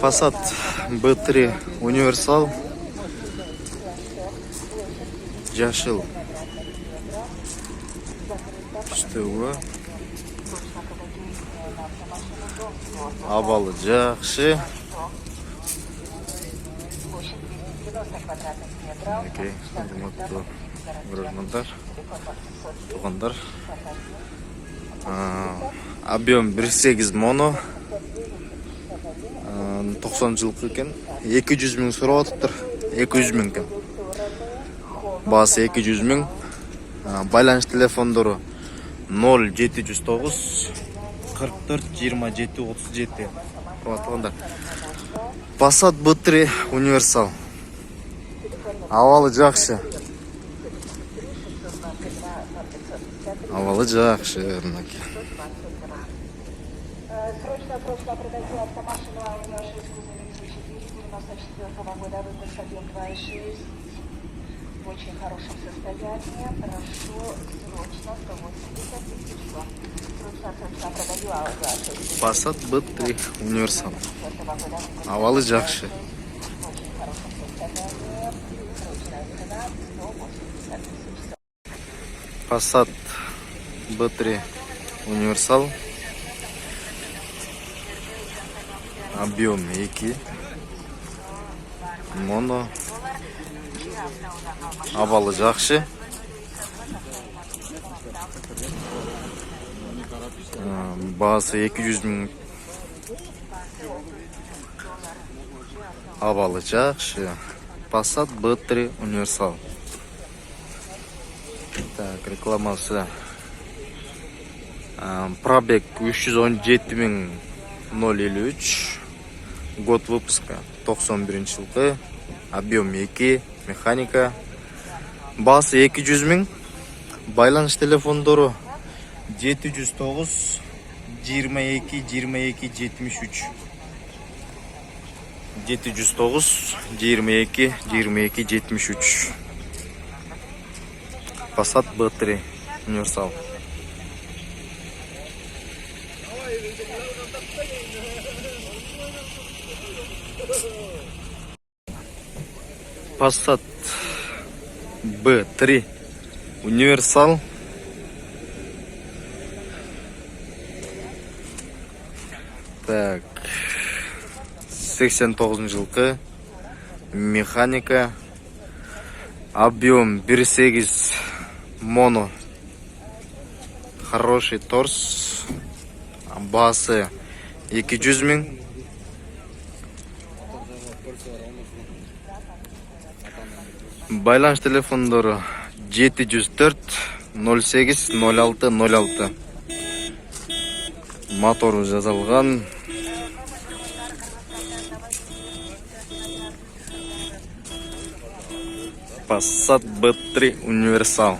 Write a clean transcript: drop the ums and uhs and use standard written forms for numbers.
Passat B3 универсал. Жашыл. Штуы. Абалы жақсы. Окей, құрметті көрермендер, туғандар. Объем 1.8 моно. 90 жылқы екен. 200 мың сұрап атыптыр. 200 мың екен. Басы 200 мың. Байланыс телефондары 0709 44 27 37. Құрметті Passat B3 универсал. Авалы жақсы. Авалы жақсы. Срочно продаю автомашину Audi A6 94 года выпуска объем 2.6 в очень хорошем состоянии. Прошу срочно 180 тысяч. Срочно продаю Audi A6. Passat B3 универсал. Авалы жақсы. Passat B3 универсал. Объем 2. Моно. Авалы жақсы. Басы 200 мың. Авалы жақсы. Passat B3 универсал. Так, рекламасы. Пробег 317.053. Год выпуска 91 жылғы. Объем 2. Механика. Басы 200 мың. Байланыс телефондары 709 22 22 73. 709 22 22 73. Passat B3 универсал. Passat B3 универсал. Так, 89 жылқы. Механика. Объем 1.8 моно. Хороший торс. Басы 200 мың. Байланыс телефондары 704 08 06 06. Моторы жазылған. Passat B3 универсал.